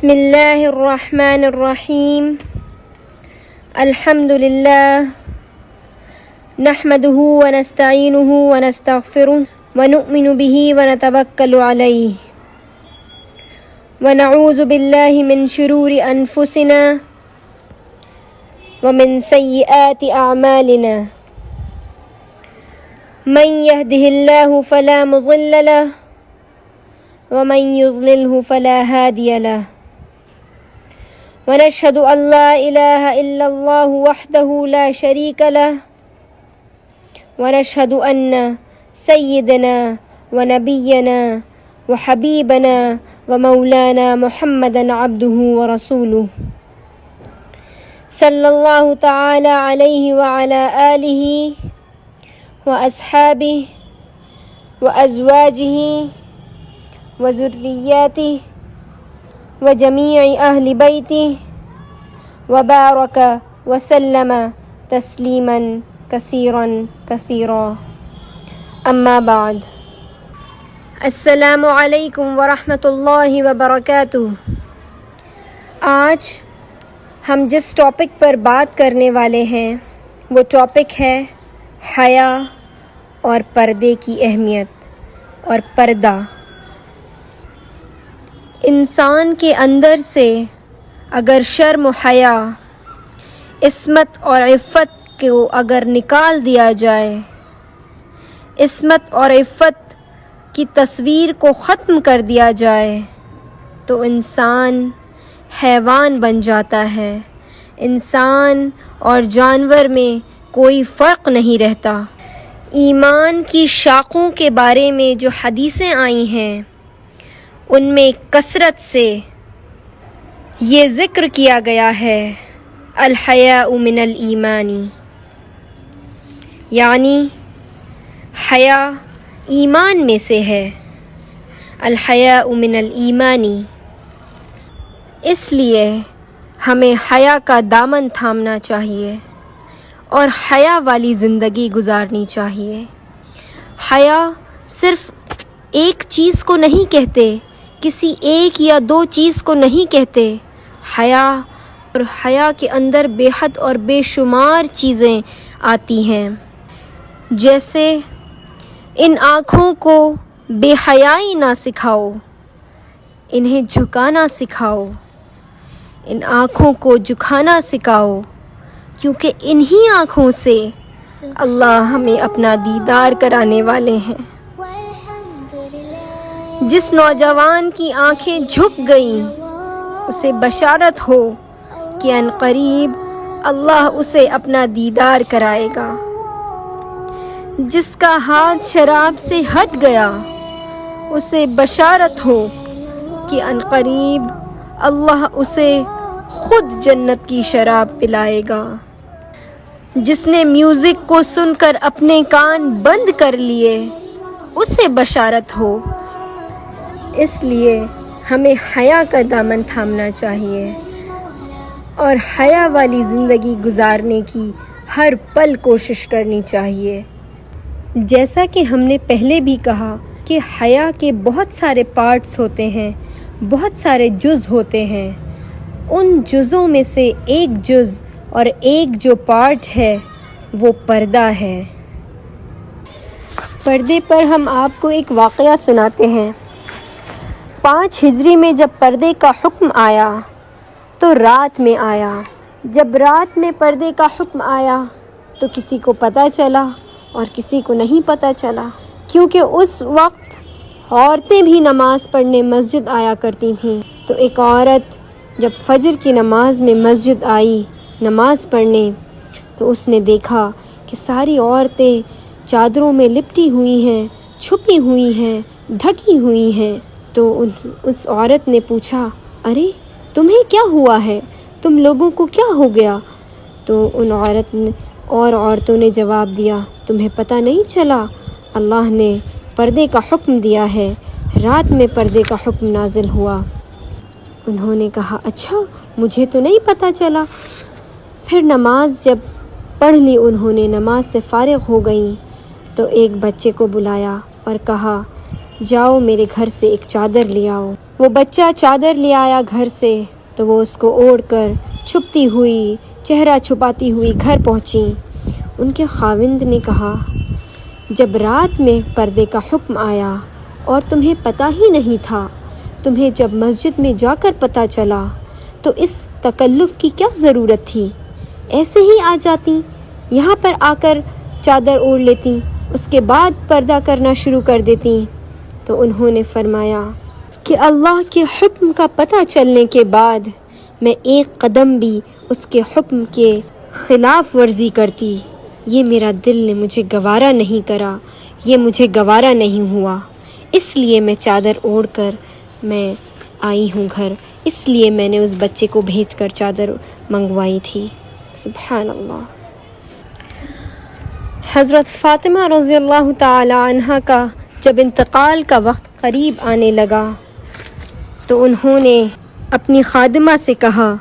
بسم اللہ الرحمن الرحیم الحمد للہ نحمده ونستعینه ونستغفره ونؤمن به ونتوکل علیہ ونعوذ باللہ من شرور انفسنا ومن سیئات اعمالنا من يهده الله فلا مضل له ومن يضلله فلا هادي له ونشهد أن لا إله إلا الله وحده لا شريك له ونشهد أن سيدنا ونبينا وحبيبنا ومولانا محمدا عبده ورسوله صلى الله تعالى عليه وعلى آله وأصحابه وأزواجه وذرياته وجميع أهل بيته وبارك وسلم تسليما كثيرا كثيرا أما بعد السلام علیکم ورحمۃ اللہ وبرکاتہ۔ آج ہم جس ٹاپک پر بات کرنے والے ہیں وہ ٹاپک ہے حیا اور پردے کی اہمیت اور پردہ۔ انسان کے اندر سے اگر شرم و حیا، عصمت اور عفت کو اگر نکال دیا جائے، عصمت اور عفت کی تصویر کو ختم کر دیا جائے تو انسان حیوان بن جاتا ہے۔ انسان اور جانور میں کوئی فرق نہیں رہتا۔ ایمان کی شاخوں کے بارے میں جو حدیثیں آئی ہیں ان میں کثرت سے یہ ذکر کیا گیا ہے الحیاء من الایمان، یعنی حیا ایمان میں سے ہے۔ الحیاء من الایمان، اس لیے ہمیں حیا کا دامن تھامنا چاہیے اور حیا والی زندگی گزارنی چاہیے۔ حیا صرف ایک چیز کو نہیں کہتے، کسی ایک یا دو چیز کو نہیں کہتے۔ حیا اور حیا کے اندر بے حد اور بے شمار چیزیں آتی ہیں، جیسے ان آنکھوں کو بے حیائی نہ سکھاؤ، انہیں جھکانا سکھاؤ، ان آنکھوں کو جھکانا سکھاؤ، کیونکہ انہی آنکھوں سے اللہ ہمیں اپنا دیدار کرانے والے ہیں۔ جس نوجوان کی آنکھیں جھک گئیں اسے بشارت ہو کہ عنقریب اللہ اسے اپنا دیدار کرائے گا۔ جس کا ہاتھ شراب سے ہٹ گیا اسے بشارت ہو کہ عنقریب اللہ اسے خود جنت کی شراب پلائے گا۔ جس نے میوزک کو سن کر اپنے کان بند کر لیے اسے بشارت ہو۔ اس لیے ہمیں حیا کا دامن تھامنا چاہیے اور حیا والی زندگی گزارنے کی ہر پل کوشش کرنی چاہیے۔ جیسا کہ ہم نے پہلے بھی کہا کہ حیا کے بہت سارے پارٹس ہوتے ہیں، بہت سارے جز ہوتے ہیں۔ ان جزوں میں سے ایک جز اور ایک جو پارٹ ہے وہ پردہ ہے۔ پردے پر ہم آپ کو ایک واقعہ سناتے ہیں۔ 5 ہجری میں جب پردے کا حکم آیا تو رات میں آیا۔ جب رات میں پردے کا حکم آیا تو کسی کو پتہ چلا اور کسی کو نہیں پتہ چلا، کیونکہ اس وقت عورتیں بھی نماز پڑھنے مسجد آیا کرتی تھیں۔ تو ایک عورت جب فجر کی نماز میں مسجد آئی نماز پڑھنے تو اس نے دیکھا کہ ساری عورتیں چادروں میں لپٹی ہوئی ہیں، چھپی ہوئی ہیں، ڈھکی ہوئی ہیں۔ تو اس عورت نے پوچھا، ارے تمہیں کیا ہوا ہے؟ تم لوگوں کو کیا ہو گیا؟ تو ان عورتوں نے جواب دیا، تمہیں پتہ نہیں چلا؟ اللہ نے پردے کا حکم دیا ہے، رات میں پردے کا حکم نازل ہوا۔ انہوں نے کہا، اچھا مجھے تو نہیں پتہ چلا۔ پھر نماز جب پڑھ لی انہوں نے، نماز سے فارغ ہو گئیں تو ایک بچے کو بلایا اور کہا، جاؤ میرے گھر سے ایک چادر لے آؤ۔ وہ بچہ چادر لے آیا گھر سے تو وہ اس کو اوڑھ کر چھپتی ہوئی چہرہ چھپاتی ہوئی گھر پہنچی۔ ان کے خاوند نے کہا جب رات میں پردے کا حکم آیا اور تمہیں پتہ ہی نہیں تھا، تمہیں جب مسجد میں جا کر پتہ چلا تو اس تکلف کی کیا ضرورت تھی؟ ایسے ہی آ جاتی، یہاں پر آ کر چادر اوڑھ لیتی، اس کے بعد پردہ کرنا شروع کر دیتی۔ تو انہوں نے فرمایا کہ اللہ کے حکم کا پتہ چلنے کے بعد میں ایک قدم بھی اس کے حکم کے خلاف ورزی کرتی، یہ میرا دل نے مجھے گوارا نہیں کرا، یہ مجھے گوارا نہیں ہوا، اس لیے میں چادر اوڑھ کر میں آئی ہوں گھر، اس لیے میں نے اس بچے کو بھیج کر چادر منگوائی تھی۔ سبحان اللہ۔ حضرت فاطمہ رضی اللہ تعالی عنہ کا جب انتقال کا وقت قریب آنے لگا تو انہوں نے اپنی خادمہ سے کہا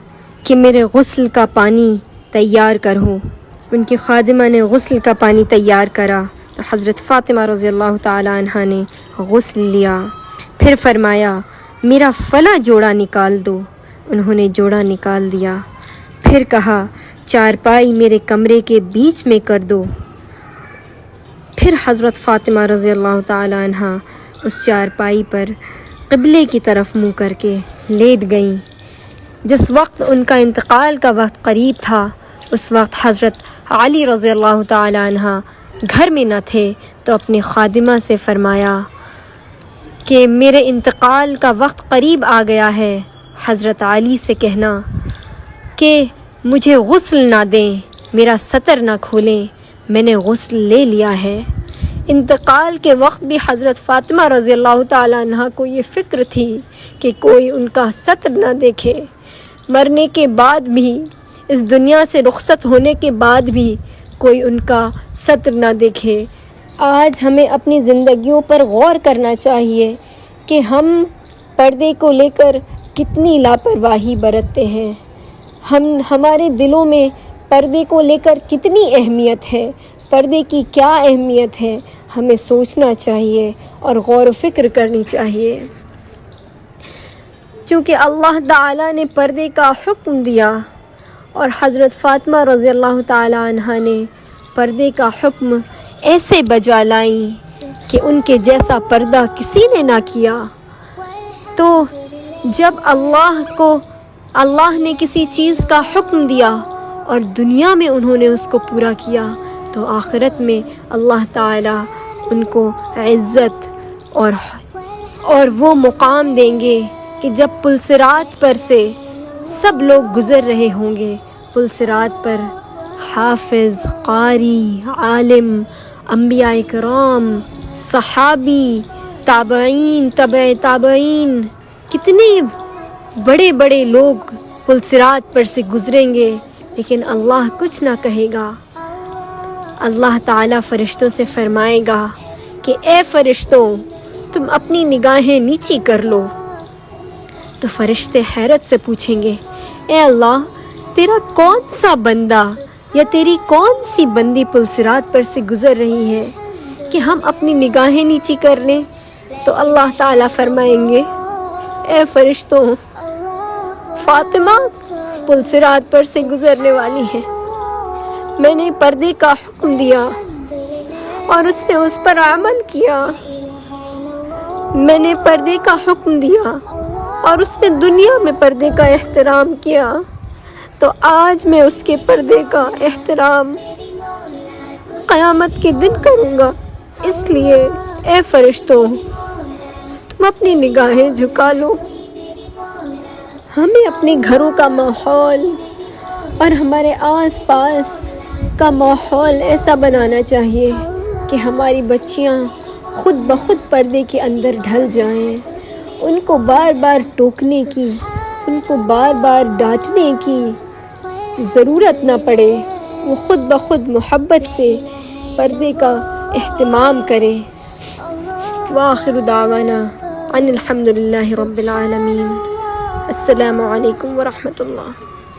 کہ میرے غسل کا پانی تیار کرو۔ ان کی خادمہ نے غسل کا پانی تیار کرا تو حضرت فاطمہ رضی اللہ تعالی عنہ نے غسل لیا، پھر فرمایا میرا فلاں جوڑا نکال دو۔ انہوں نے جوڑا نکال دیا، پھر کہا چارپائی میرے کمرے کے بیچ میں کر دو۔ پھر حضرت فاطمہ رضی اللہ تعالی عنہ اس چارپائی پر قبلے کی طرف منہ کر کے لیٹ گئیں۔ جس وقت ان کا انتقال کا وقت قریب تھا اس وقت حضرت علی رضی اللہ تعالی عنہ گھر میں نہ تھے تو اپنی خادمہ سے فرمایا کہ میرے انتقال کا وقت قریب آ گیا ہے، حضرت علی سے کہنا کہ مجھے غسل نہ دیں، میرا سطر نہ کھولیں، میں نے غسل لے لیا ہے۔ انتقال کے وقت بھی حضرت فاطمہ رضی اللہ تعالیٰ عنہ کو یہ فکر تھی کہ کوئی ان کا سطر نہ دیکھے، مرنے کے بعد بھی، اس دنیا سے رخصت ہونے کے بعد بھی کوئی ان کا سطر نہ دیکھے۔ آج ہمیں اپنی زندگیوں پر غور کرنا چاہیے کہ ہم پردے کو لے کر کتنی لاپرواہی برتتے ہیں، ہمارے دلوں میں پردے کو لے کر کتنی اہمیت ہے، پردے کی کیا اہمیت ہے، ہمیں سوچنا چاہیے اور غور و فکر کرنی چاہیے۔ چونکہ اللہ تعالیٰ نے پردے کا حکم دیا اور حضرت فاطمہ رضی اللہ تعالیٰ عنہ نے پردے کا حکم ایسے بجا لائیں کہ ان کے جیسا پردہ کسی نے نہ کیا، تو جب اللہ نے کسی چیز کا حکم دیا اور دنیا میں انہوں نے اس کو پورا کیا تو آخرت میں اللہ تعالیٰ ان کو عزت اور وہ مقام دیں گے کہ جب پلصرات پر سے سب لوگ گزر رہے ہوں گے، پلصرات پر حافظ، قاری، عالم، انبیاء کرام، صحابی، تابعین، تبع تابعین، کتنے بڑے بڑے لوگ پلصرات پر سے گزریں گے، لیکن اللہ کچھ نہ کہے گا۔ اللہ تعالیٰ فرشتوں سے فرمائے گا کہ اے فرشتوں تم اپنی نگاہیں نیچی کر لو۔ تو فرشتے حیرت سے پوچھیں گے اے اللہ تیرا کون سا بندہ یا تیری کون سی بندی پلصرات پر سے گزر رہی ہے کہ ہم اپنی نگاہیں نیچی کر لیں؟ تو اللہ تعالیٰ فرمائیں گے اے فرشتوں فاطمہ پلصرات پر سے گزرنے والی ہے، میں نے پردے کا حکم دیا اور اس نے اس پر عمل کیا، میں نے پردے کا حکم دیا اور اس نے دنیا میں پردے کا احترام کیا، تو آج میں اس کے پردے کا احترام قیامت کے دن کروں گا۔ اس لیے اے فرشتوں تم اپنی نگاہیں جھکا لو۔ ہمیں اپنے گھروں کا ماحول اور ہمارے آس پاس کا ماحول ایسا بنانا چاہیے کہ ہماری بچیاں خود بخود پردے کے اندر ڈھل جائیں، ان کو بار بار ٹوکنے کی، ان کو بار بار ڈانٹنے کی ضرورت نہ پڑے، وہ خود بخود محبت سے پردے کا اہتمام کرے۔ وآخر دعوانا ان الحمد للہ رب العالمین۔ السلام علیکم ورحمۃ اللہ۔